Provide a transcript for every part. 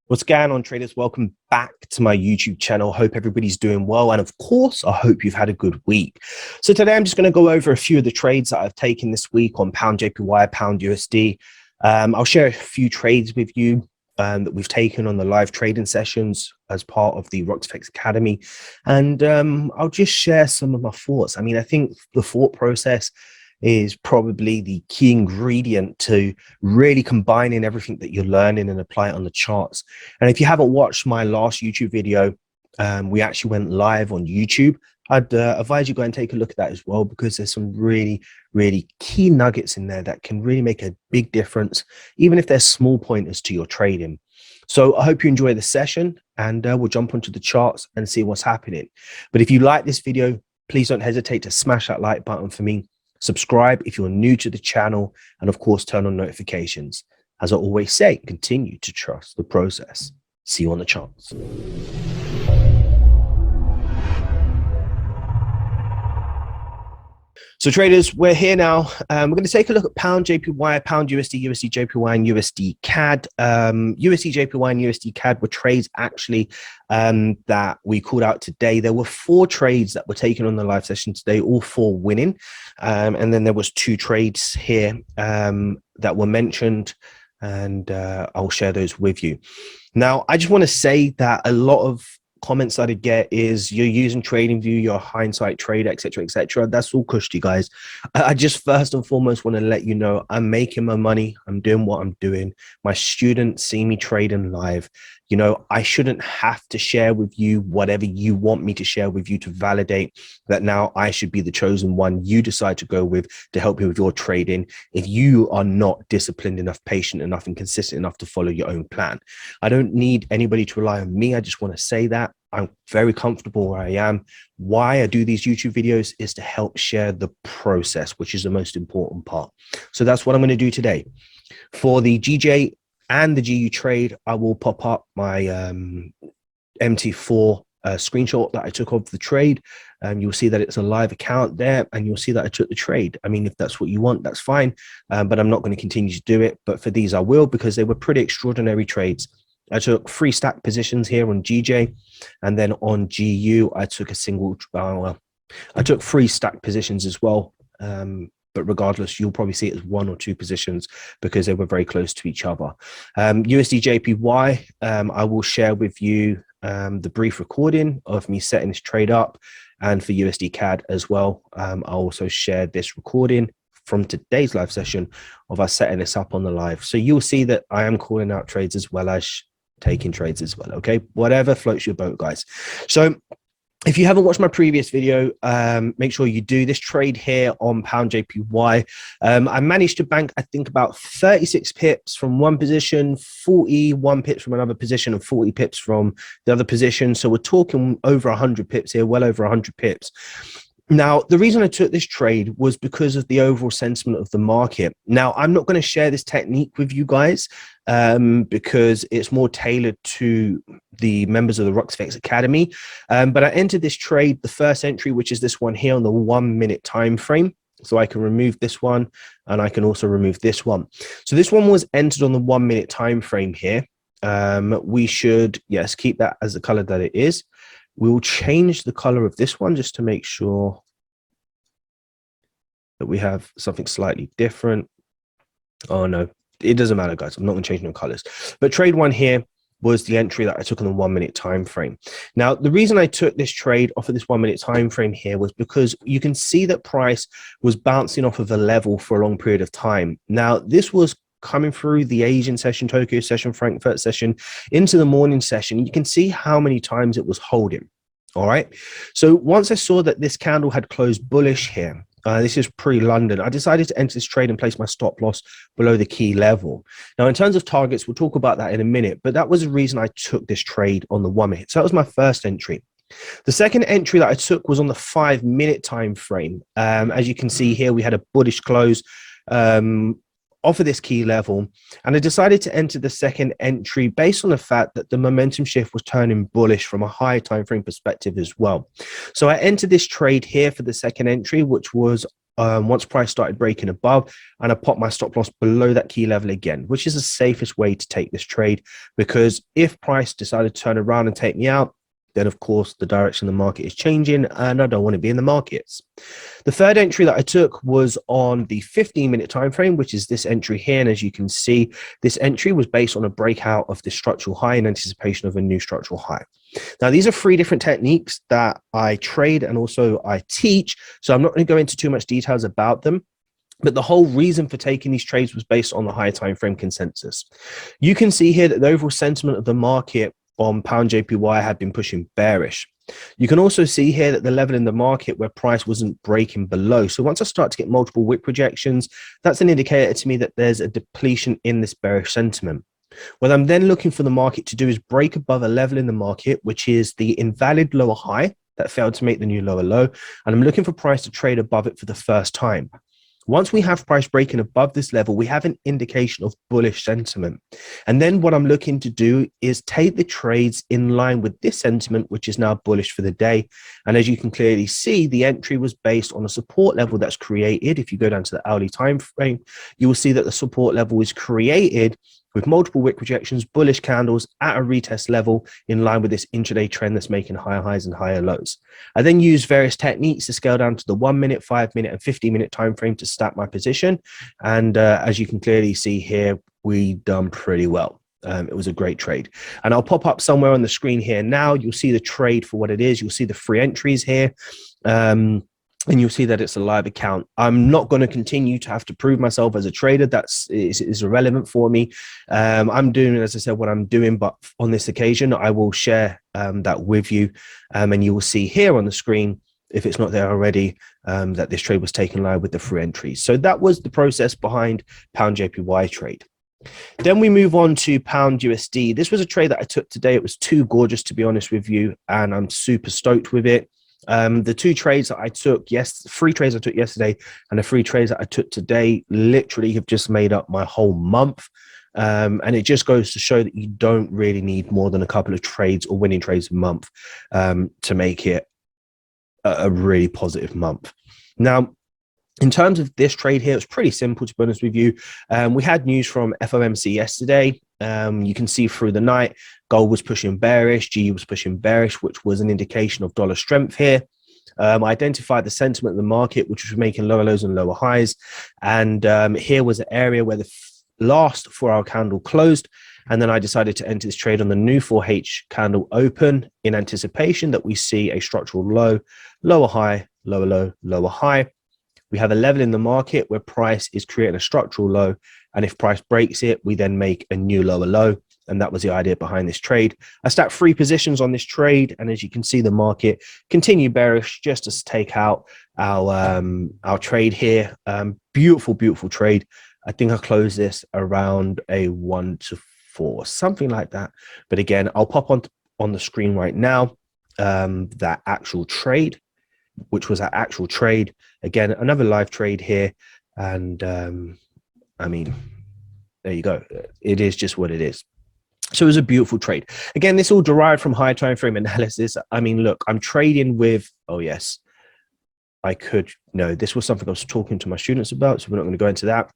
What's going on, traders? Welcome back to my YouTube channel. Hope everybody's doing well. And of course, I hope you've had a good week. So today I'm just going to go over a few of the trades that I've taken this week on pound JPY, pound USD. I'll share a few trades with you that we've taken on the live trading sessions as part of the Rockfx Academy. And I'll just share some of my thoughts. I mean, I think the thought process is probably the key ingredient to really combining everything that you're learning and apply it on the charts. And if you haven't watched my last YouTube video, we actually went live on YouTube. I'd advise you go and take a look at that as well, because there's some really key nuggets in there that can really make a big difference, even if they're small pointers to your trading. So I hope you enjoy the session, and we'll jump onto the charts and see what's happening. But if you like this video, please don't hesitate to smash that like button for me. Subscribe if you're new to the channel, and of course, turn on notifications. As I always say, continue to trust the process. See you on the charts. So traders, we're here now. We're going to take a look at pound JPY, pound USD, USD JPY, and USD CAD. USD JPY and USD CAD were trades actually that we called out today. There were 4 trades that were taken on the live session today, all 4 winning. And then there was 2 trades here that were mentioned, and I'll share those with you. Now, I just want to say that a lot of comments that I get is you're using TradingView, you're a hindsight trader, etc., etc. That's all cushy, guys. I just first and foremost want to let you know I'm making my money. I'm doing what I'm doing. My students see me trading live. You know, I shouldn't have to share with you whatever you want me to share with you to validate that now I should be the chosen one you decide to go with to help you with your trading if you are not disciplined enough, patient enough, and consistent enough to follow your own plan. I don't need anybody to rely on me. I just want to say that I'm very comfortable where I am. Why I do these YouTube videos is to help share the process, which is the most important part. So that's what I'm going to do today. For the GJ and the GU trade, I will pop up my MT4 screenshot that I took of the trade. You'll see that it's a live account there, and you'll see that I took the trade. I mean, if that's what you want, that's fine, but I'm not going to continue to do it. But for these, I will, because they were pretty extraordinary trades. I took 3 stack positions here on GJ, and then on GU, I took a single, I took 3 stack positions as well. But regardless, you'll probably see it as 1 or 2 positions because they were very close to each other. USD JPY, I will share with you the brief recording of me setting this trade up, and for USD CAD as well. I'll also share this recording from today's live session of us setting this up on the live. So you'll see that I am calling out trades as well as taking trades as well. Okay, whatever floats your boat, guys. So if you haven't watched my previous video, make sure you do. This trade here on pound JPY, I managed to bank, I think, about 36 pips from one position, 41 pips from another position, and 40 pips from the other position. So we're talking over 100 pips here, well over 100 pips. Now, the reason I took this trade was because of the overall sentiment of the market. Now, I'm not going to share this technique with you guys because it's more tailored to the members of the Rockfx Academy. But I entered this trade, the first entry, which is this one here on the 1 minute time frame. So I can remove this one, and I can also remove this one. So this one was entered on the 1 minute time frame here. We should, yes, keep that as the color that it is. We will change the color of this one just to make sure that we have something slightly different. Oh, no, it doesn't matter, guys. I'm not going to change no colors. But trade 1 here was the entry that I took on the 1 minute time frame. Now, the reason I took this trade off of this 1 minute time frame here was because you can see that price was bouncing off of a level for a long period of time. Now, this was coming through the Asian session, Tokyo session, Frankfurt session, into the morning session. You can see how many times it was holding. All right. So once I saw that this candle had closed bullish here, this is pre-London, I decided to enter this trade and place my stop loss below the key level. Now, in terms of targets, we'll talk about that in a minute, but that was the reason I took this trade on the 1 minute. So that was my first entry. The second entry that I took was on the 5 minute time frame. As you can see here, we had a bullish close off of this key level, and I decided to enter the second entry based on the fact that the momentum shift was turning bullish from a high time frame perspective as well. So I entered this trade here for the second entry, which was once price started breaking above, and I popped my stop loss below that key level again, which is the safest way to take this trade, because if price decided to turn around and take me out, then of course the direction of the market is changing and I don't want to be in the markets. The third entry that I took was on the 15-minute time frame, which is this entry here. And as you can see, this entry was based on a breakout of the structural high in anticipation of a new structural high. Now, these are 3 different techniques that I trade and also I teach, so I'm not going to go into too much details about them. But the whole reason for taking these trades was based on the higher time frame consensus. You can see here that the overall sentiment of the market on pound JPY had been pushing bearish. You can also see here that the level in the market where price wasn't breaking below. So once I start to get multiple wick projections, that's an indicator to me that there's a depletion in this bearish sentiment. What I'm then looking for the market to do is break above a level in the market, which is the invalid lower high that failed to make the new lower low. And I'm looking for price to trade above it for the first time. Once we have price breaking above this level, we have an indication of bullish sentiment. And then what I'm looking to do is take the trades in line with this sentiment, which is now bullish for the day. And as you can clearly see, the entry was based on a support level that's created. If you go down to the hourly time frame, you will see that the support level is created with multiple wick projections, bullish candles at a retest level in line with this intraday trend that's making higher highs and higher lows. I then use various techniques to scale down to the 1 minute, 5 minute, and 15-minute time frame to stack my position. And as you can clearly see here, we done pretty well. It was a great trade. And I'll pop up somewhere on the screen here now. You'll see the trade for what it is. You'll see the 3 entries here. And you'll see that it's a live account. I'm not going to continue to have to prove myself as a trader. Is irrelevant for me. I'm doing, as I said, what I'm doing, but on this occasion, I will share that with you. And you will see here on the screen, if it's not there already, that this trade was taken live with the 3 entries. So that was the process behind pound JPY trade. Then we move on to pound USD. This was a trade that I took today. It was too gorgeous, to be honest with you, and I'm super stoked with it. The 2 trades that I took, 3 trades I took yesterday and the 3 trades that I took today literally have just made up my whole month. And it just goes to show that you don't really need more than a couple of trades or winning trades a month to make it a really positive month. Now, in terms of this trade here, it's pretty simple, to be honest with you. We had news from FOMC yesterday. You can see through the night, gold was pushing bearish, GE was pushing bearish, which was an indication of dollar strength here. I identified the sentiment of the market, which was making lower lows and lower highs. And here was an area where the last 4-hour candle closed. And then I decided to enter this trade on the new 4H candle open in anticipation that we see a structural low, lower high, lower low, lower high. We have a level in the market where price is creating a structural low. And if price breaks it, we then make a new lower low. And that was the idea behind this trade. I stacked 3 positions on this trade. And as you can see, the market continued bearish just to take out our trade here. Beautiful, beautiful trade. I think I closed this around a 1 to 4, something like that. But again, I'll pop on the screen right now that actual trade, which was our actual trade. Again, another live trade here. And I mean, there you go. It is just what it is. So it was a beautiful trade. Again, this all derived from high time frame analysis. I mean, look, I'm trading with, oh yes, I could, no, this was something I was talking to my students about, so we're not going to go into that.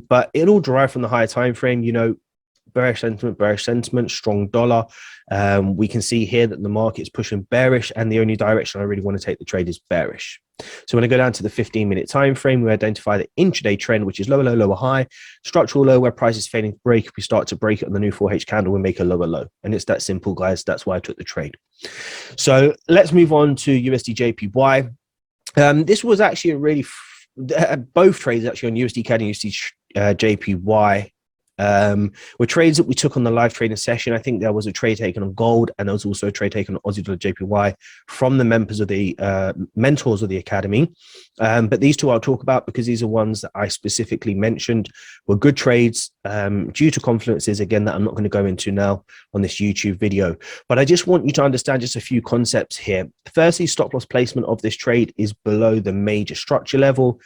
But it all derived from the higher time frame, you know, bearish sentiment, strong dollar. We can see here that the market's pushing bearish, and the only direction I really want to take the trade is bearish. So when I go down to the 15-minute time frame, we identify the intraday trend, which is lower low, lower high, structural low where price is failing to break. If we start to break it on the new 4H candle, we make a lower low. And it's that simple, guys. That's why I took the trade. So let's move on to USD JPY. This was actually a really, both trades actually on USD CAD and USD JPY were trades that we took on the live trading session. I think there was a trade taken on gold, and there was also a trade taken on Aussie dollar JPY from the members of the mentors of the academy. But these 2 I'll talk about because these are ones that I specifically mentioned were good trades due to confluences, again, that I'm not going to go into now on this YouTube video. But I just want you to understand just a few concepts here. Firstly, stop loss placement of this trade is below the major structure level.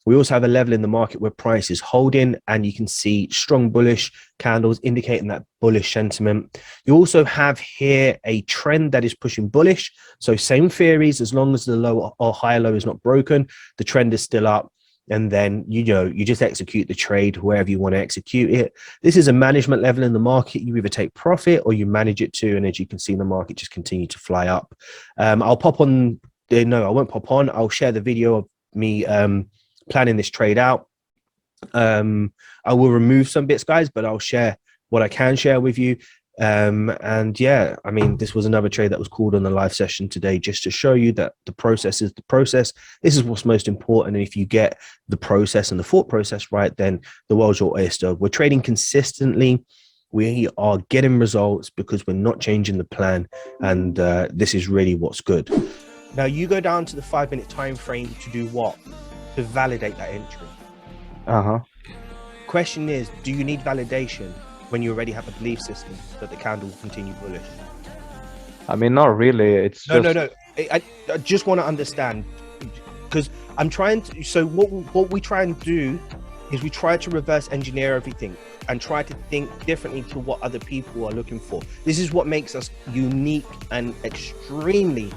We also have a level in the market where price is holding, and you can see strong bullish candles indicating that bullish sentiment. You also have here a trend that is pushing bullish. So same theories, as long as the low or higher low is not broken, the trend is still up. And then, you just execute the trade wherever you want to execute it. This is a management level in the market. You either take profit or you manage it too. And as you can see, the market just continue to fly up. I'll pop on. No, I won't pop on. I'll share the video of me planning this trade out. I will remove some bits, guys, but I'll share what I can share with you. And yeah, I mean, this was another trade that was called on the live session today, just to show you that the process is the process. This is what's most important. And if you get the process and the thought process right, then the world's your oyster. We're trading consistently. We are getting results because we're not changing the plan. And this is really what's good. Now you go down to the 5-minute time frame to do what? To validate that entry. Question is, do you need validation when you already have a belief system that the candle will continue bullish? I mean, not really. It's no. I just want to understand, because I'm trying to. So what we try and do is we try to reverse engineer everything and try to think differently to what other people are looking for. This is what makes us unique and extremely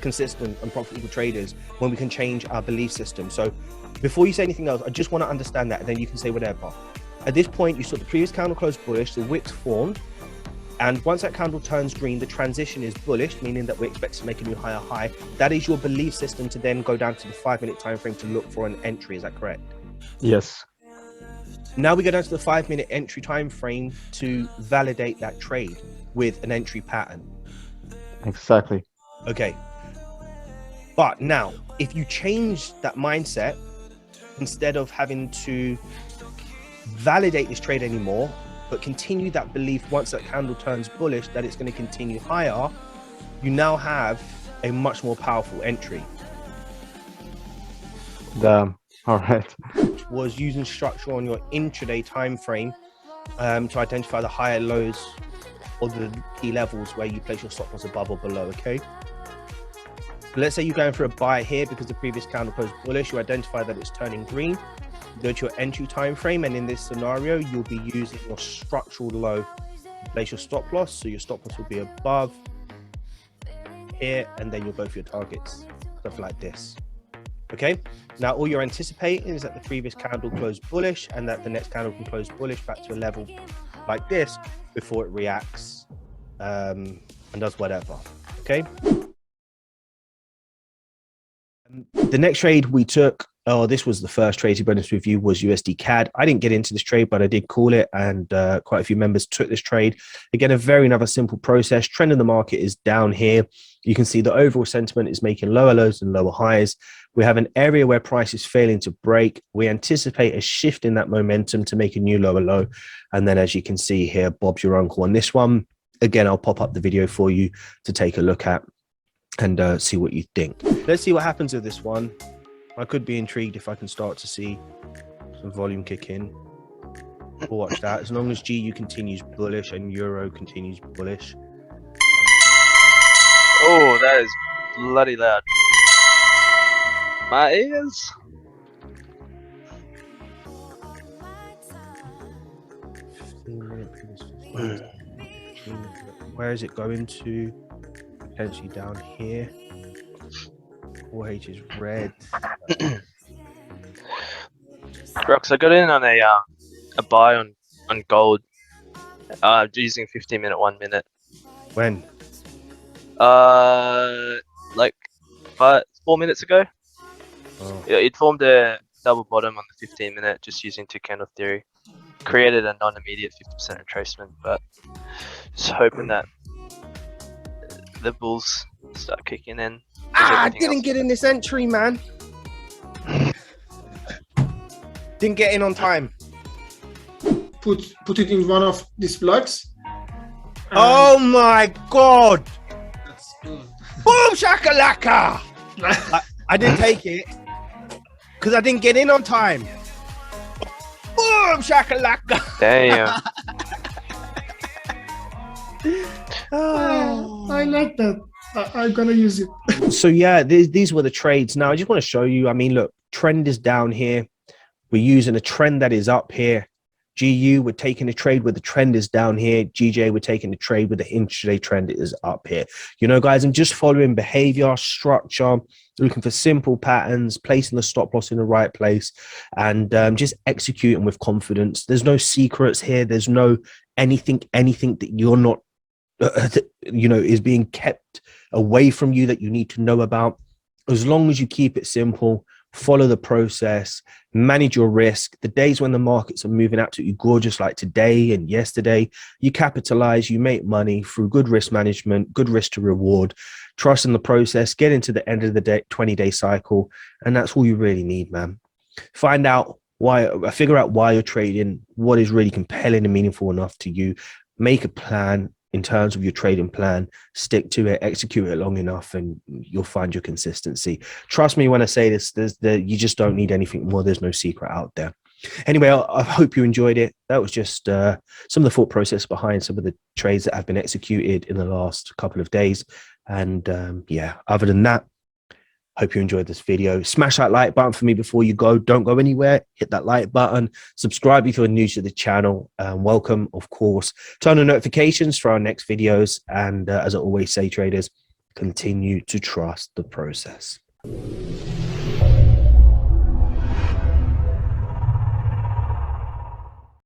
consistent and profitable traders, when we can change our belief system. So before you say anything else, I just want to understand that, and then you can say whatever. At this point, you saw the previous candle close bullish, the wicks formed, and once that candle turns green, the transition is bullish, meaning that we expect to make a new higher high. That is your belief system to then go down to the 5-minute time frame to look for an entry. Is that correct? Yes. Now we go down to the 5-minute entry time frame to validate that trade with an entry pattern. Exactly. Okay. But now, if you change that mindset, instead of having to validate this trade anymore, but continue that belief once that candle turns bullish that it's going to continue higher, you now have a much more powerful entry. Damn. All right. Was using structure on your intraday time frame to identify the higher lows or the key levels where you place your stop loss above or below. Okay. Let's say you're going for a buy here because the previous candle closed bullish. You identify that it's turning green. You go to your entry time frame, and in this scenario, you'll be using your structural low to place your stop loss. So your stop loss will be above here, and then you'll go for your targets, stuff like this. Okay. Now all you're anticipating is that the previous candle closed bullish, and that the next candle can close bullish back to a level like this before it reacts and does whatever. Okay. The next trade we took, this was the first trade, to be honest with you, was USD CAD. I didn't get into this trade, but I did call it, and quite a few members took this trade. Again, another simple process. Trend in the market is down here. You can see the overall sentiment is making lower lows and lower highs. We have an area where price is failing to break. We anticipate a shift in that momentum to make a new lower low. And then, as you can see here, Bob's your uncle on this one. Again, I'll pop up the video for you to take a look at and see what you think. Let's see what happens with this one. I could be intrigued if I can start to see some volume kick in. We'll watch that. As long as GU continues bullish and Euro continues bullish. Oh, that is bloody loud. My ears. Where is it going to? Potentially down here. 4H is red. Rox, I got in on a buy on gold using 15-minute 1 minute. When? Like 4 minutes ago. Oh. It formed a double bottom on the 15-minute just using 2 candle theory. Created a non-immediate 50% retracement, but just hoping that the bulls start kicking in. I didn't get in this entry, man. Didn't get in on time. Put it in one of these blocks. Oh my god! That's good. Boom shakalaka! I didn't take it because I didn't get in on time. Boom shakalaka! Damn. I like that. I'm gonna use it. So yeah, these were the trades. Now I just want to show you. I mean, look, Trend is down here. We're using a trend that is up here. GU, we're taking a trade where the trend is down here. GJ, we're taking a trade where the intraday trend is up here. You know, guys, I'm just following behavior, structure, looking for simple patterns, placing the stop loss in the right place, and just executing with confidence. There's no secrets here. There's no anything that you're not, you know, is being kept away from you that you need to know about. As long as you keep it simple, follow the process, manage your risk. The days when the markets are moving absolutely gorgeous, like today and yesterday, you capitalize, you make money through good risk management, good risk to reward, trust in the process, get into the end of the day, 20-day cycle. And that's all you really need, man. Find out why, figure out why you're trading, what is really compelling and meaningful enough to you. Make a plan in terms of your trading plan, stick to it, execute it long enough, and you'll find your consistency. Trust me when I say this, you just don't need anything more. There's no secret out there. Anyway, I hope you enjoyed it. That was just some of the thought process behind some of the trades that have been executed in the last couple of days. And yeah, other than that, hope you enjoyed this video. Smash that like button for me before you go. Don't go anywhere. Hit that like button. Subscribe if you're new to the channel. Welcome, of course. Turn on notifications for our next videos. And as I always say, traders, continue to trust the process.